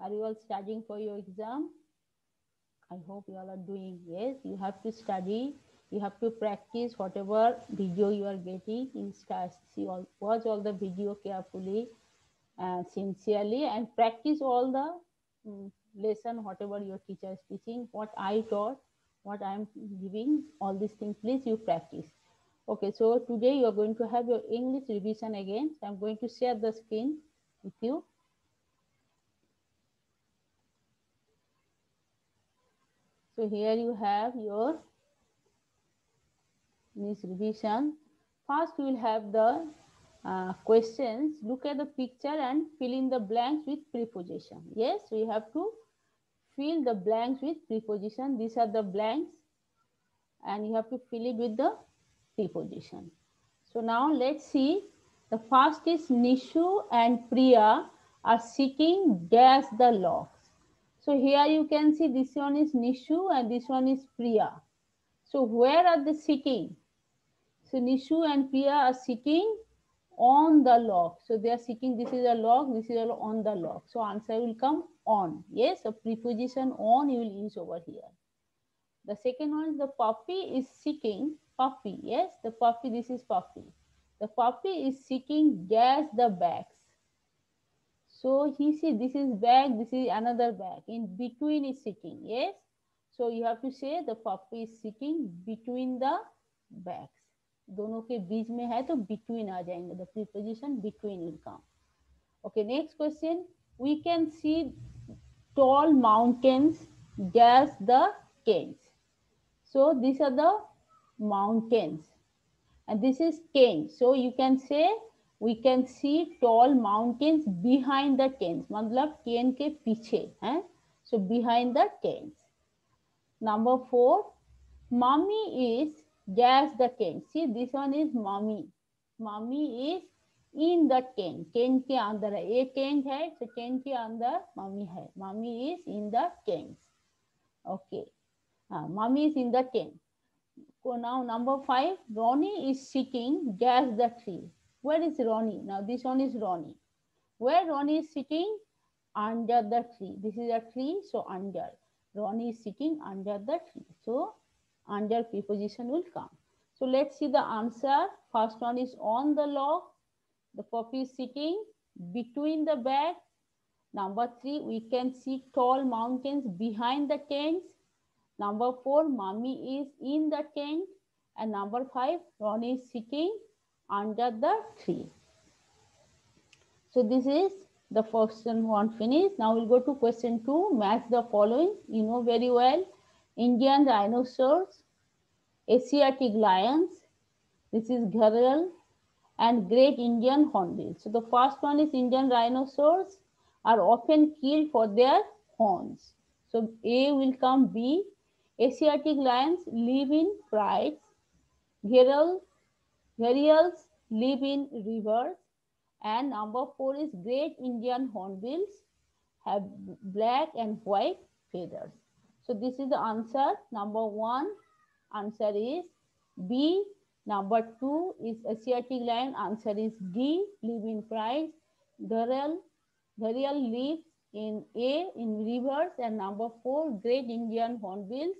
Are you all studying for your exam? I hope you all are doing. Yes, you have to study. You have to practice whatever video you are getting. You start see all, watch all the video carefully and sincerely, and practice all the lesson whatever your teacher is teaching. What I taught, what I am giving, all these things. Please you practice. Okay, so today you are going to have your English revision again. So I'm going to share the screen with you. So here you have your English revision. First, we will have the questions. Look at the picture and fill in the blanks with preposition. Yes, we have to fill the blanks with preposition. These are the blanks, and you have to fill it with the preposition. So now let's see. The first is Nishu and Priya are sitting dash the logs. So here you can see this one is Nishu and this one is Priya. So where are they sitting? So Nishu and Priya are sitting on the log. So they are sitting, this is a log, this is on the log. So answer will come on. Yes, a preposition on you will use over here. The second one is the puppy is sitting, puppy, yes, the puppy, this is puppy. The puppy is sitting dash the bags. So he see this is bag, this is another bag. In between is sitting, yes. So you have to say the puppy is sitting between the bags. दोनों के बीच में है तो between आ जाएंगे. The preposition between will come. Okay, next question. We can see tall mountains dash the canes. So these are the mountains and this is cane. So you can say we can see tall mountains behind the canes. मतलब cane के पीछे है. So behind the canes. Number 4, mommy is dash the cane. See this one is mommy. Mommy is in the tent. Tent के अंदर है. एक tent है तो टेंट के अंदर मम्मी है. Mummy is in the tent. Okay. Mommy is in the tent. So now number 5, Ronnie is sitting dash the tree. Where is Ronnie? Now this one is Ronnie. Where Ronnie is sitting? Under the tree. This is a tree, so under. Ronnie is sitting under the tree. So under preposition will come. So let's see the answer. First one is on the log. The puppy is sitting between the bag. Number 3, we can see tall mountains behind the tents. Number 4, mommy is in the tent. And number 5, Ronnie is sitting under the tree. So this is the first one finished. Now we'll go to question 2. Match the following. You know very well. Indian rhinoceros, Asiatic lions, this is gharial, and great Indian hornbill. So the first one is Indian rhinoceros are often killed for their horns. So A will come B. Asiatic lions live in prides. Gharials live in rivers. And number 4 is great Indian hornbills have black and white feathers. So this is the answer. Number 1 answer is B. Number 2 is Asiatic lion. Answer is D. Live in prides. Gharial lives in A in rivers. And number 4 great Indian hornbills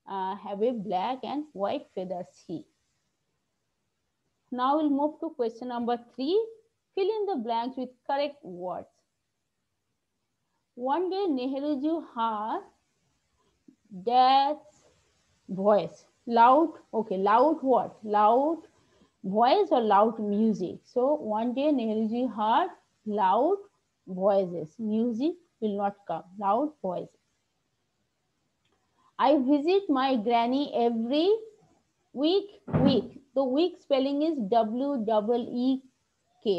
have a black and white feathers. C. Now we'll move to question number 3. Fill in the blanks with correct words. One day Nehruji heard that voice. Loud, okay, loud what? Loud voice or loud music? So one day Nehruji heard loud voices. Music will not come. Loud voices. I visit my granny every week. The week spelling is W-E-E-K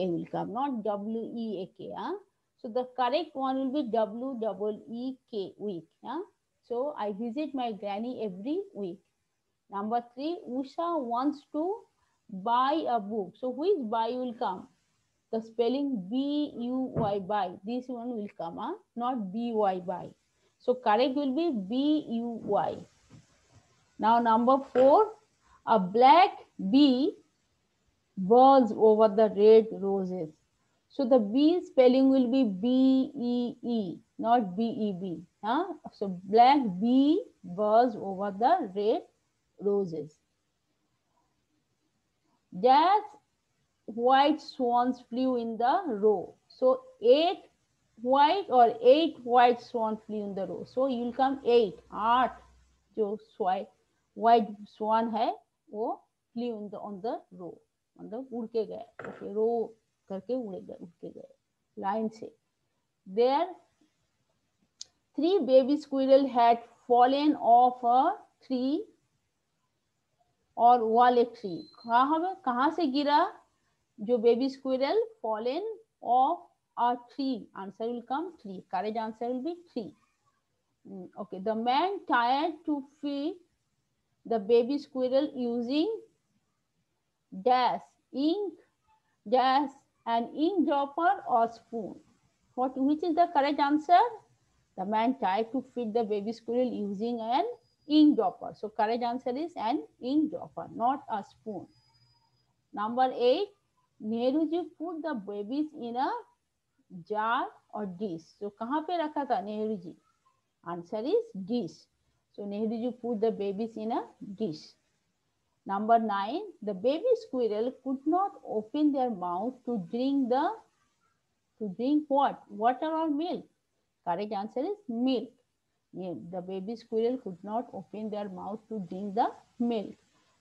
will come, not W-E-A-K. So the correct one will be W-E-E-K, week. So I visit my granny every week. Number 3, Usha wants to buy a book. So which buy will come? The spelling B-U-Y, buy. This one will come, not B-Y, buy. So correct will be B-U-Y. Now number 4, a black bee buzzed over the red roses. So the B spelling will be B-E-E, not B-E-B. Huh? So black bee buzzed over the red roses. Dash white swans flew in the row. So eight white swan flew in the row. So you will come 8 8 जो white swan है वो flew in the on the row, मतलब उड़ के गए. Okay, रो करके उड़ के गए लाइन से. There 3 baby squirrel had fallen off a tree और wall a tree. कहाँ से गिरा जो baby squirrel fallen off a tree? Answer will come tree. Correct answer will be tree. Okay, the man tried to feed the baby squirrel using dash ink, dash an ink dropper or spoon. Which is the correct answer? The man tried to feed the baby squirrel using an ink dropper. So correct answer is an ink dropper, not a spoon. Number 8, Nehruji put the babies in a jar or dish. So कहाँ पे रखा था Nehru ji? Answer is dish. So Nehruji put the babies in a dish. Number 9, the baby squirrel could not open their mouth to drink what? Water or milk? Correct answer is milk. The baby squirrel could not open their mouth to drink the milk.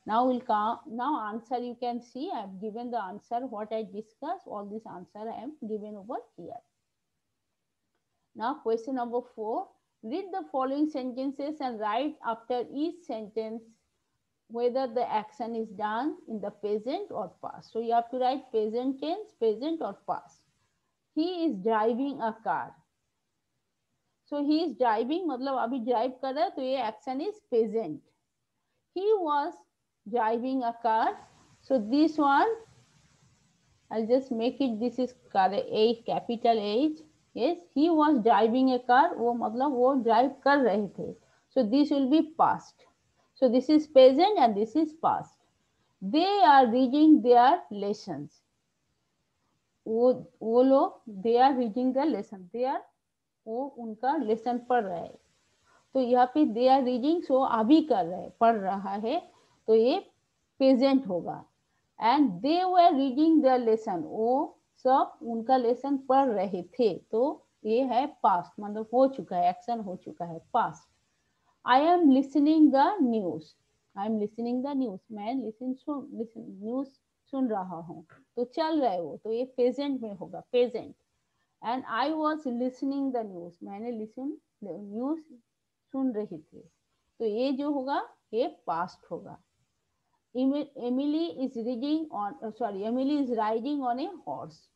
Now we'll come. Now answer you can see. I have given the answer what I discussed. All this answer I am given over here. Now question number 4. Read the following sentences and write after each sentence whether the action is done in the present or past. So you have to write present tense, present or past. He is driving a car. So he is driving मतलब अभी drive कर रहा है तो ये action is present. He was driving a car. So this one I'll just make it, this is H, capital H. Yes, he was driving a car. वो मतलब वो drive कर रहे थे. So this will be past. So this is present and this is past. They are reading their lessons. वो लोग they are reading their lesson. They are वो उनका लेसन पढ़ रहा है. तो यहाँ पे दे आर रीडिंग, सो अभी कर रहे हैं, पढ़ रहा है, तो ये प्रेजेंट होगा. And they were reading the lesson, वो सब उनका लेसन पढ़ रहे थे, तो ये है पास्ट, मतलब हो चुका है, एक्शन हो चुका है, past. I am listening the news, I am listening the news, मैं न्यूज सुन रहा हूँ, तो चल रहा है वो, तो ये प्रेजेंट में होगा, present. And I was listening the news, मैंने न्यूज सुन रही थी, तो ये जो होगा ये पास्ट होगा. Emily is reading on, sorry, Emily is riding on a horse,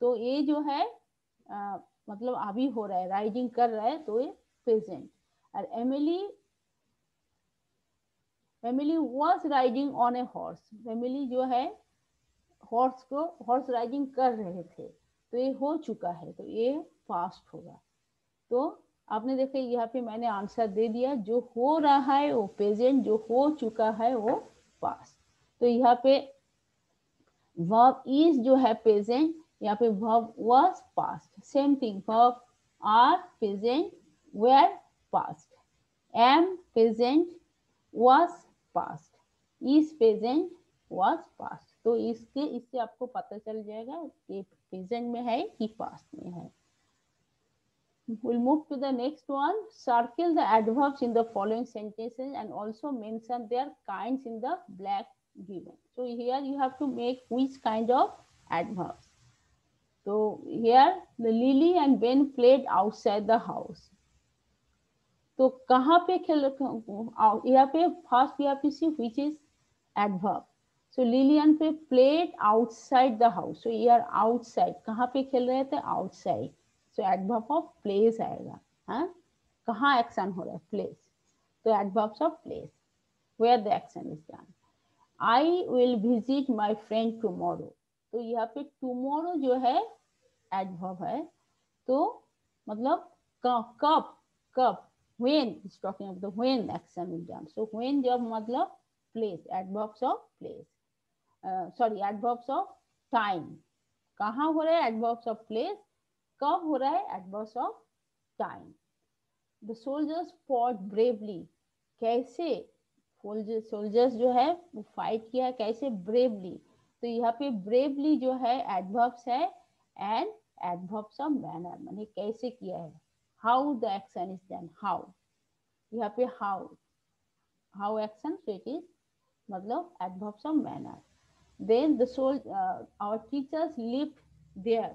तो ये जो है मतलब अभी हो रहा है, राइडिंग कर रहा है, तो ये प्रेजेंट. और Emily was riding on a horse, Emily जो है हॉर्स राइडिंग कर रहे थे, तो ये हो चुका है, तो ये पास्ट होगा. तो आपने देखा यहाँ पे मैंने आंसर दे दिया, जो हो रहा है वो प्रेजेंट, जो हो चुका है वो पास्ट. तो यहाँ पे वर्ब इज जो है प्रेजेंट, यहाँ पे verb was past, same thing. Verb are present, were past, am present, was past, is present, was past. तो इससे आपको पता चल जाएगा कि प्रेजेंट में है कि पास्ट में है. We'll move to the next one. Circle the adverbs in the following sentences and also mention their kinds in the blank given. So here you have to make which kind of adverbs. So here the Lily and Ben played outside the house. तो कहाँ पे खेल, यहाँ पे first यहाँ पे सी which is adverb. So Lily and Ben played outside the house. So here outside, कहाँ पे खेल रहे थे? Outside. So adverb of place आएगा. हाँ, कहाँ एक्शन हो रहा है? Place. तो adverbs of place, where the action is done. I will visit my friend tomorrow. तो यहाँ पे tomorrow जो है adverb है, तो मतलब कब when is talking about the when action is done. So when जब मतलब place, adverbs of place, sorry, adverbs of time. कहाँ हो रहा है एडवर्ब्स ऑफ प्लेस, कब हो रहा है adverbs of time. The soldiers fought bravely, कैसे सोल्जर्स जो है वो फाइट किया है, कैसे ब्रेवली। तो यहाँ पे ब्रेवली जो है एडवर्ब्स है एंड एडवर्ब्स ऑफ मैनर, माने कैसे किया है। How the action is done, how, यहाँ पे how action, so it is मतलब adverbs of manner. Then the soul our teachers live there,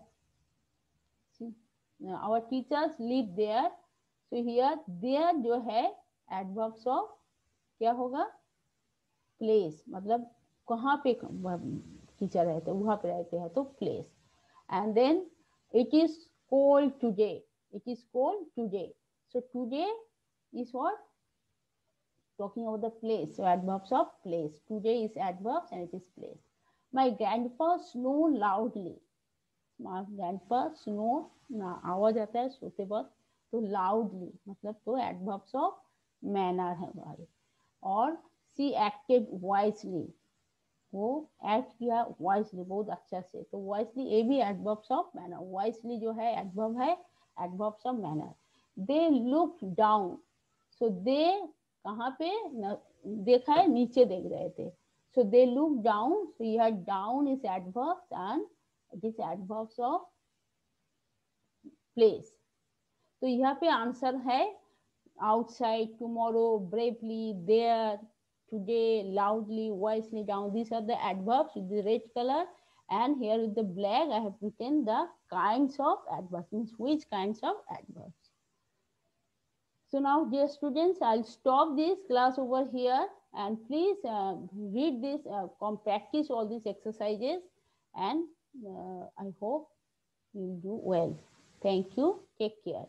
our teachers live there, so here there जो है adverbs of क्या होगा, प्लेस, मतलब कहाँ पे टीचर रहते हैं, वहां पे रहते हैं तो place. And then it is cold today, it is cold today, so today is what, talking about the place, so adverbs of place, today is adverbs and it is place. My grandpa snore loudly, my grandpa snore ना आवाज आता है सोते वक्त, तो loudly मतलब तो adverbs of manner है भाई। और सी एक्टेड वाइजली, वो एक्ट किया वाइजली बहुत अच्छा से, तो वाइजली ये भी एडवर्ब्स ऑफ मैनर, वाइजली जो है एडवर्ब है, adverbs of manner. They look down, so they कहाँ पे देखा है, नीचे देख रहे थे, सो दे लुक डाउन, सो यह down is adverbs and it is adverbs of place. तो यहाँ पे आंसर है outside, tomorrow, bravely, there, today, loudly, wisely, down. These are the adverbs with the red color, and here with the black I have written the kinds of adverbs, means which kinds of adverbs. So now dear students, I'll stop this class over here, and please read this, practice all these exercises, and I hope you'll do well. Thank you. Take care.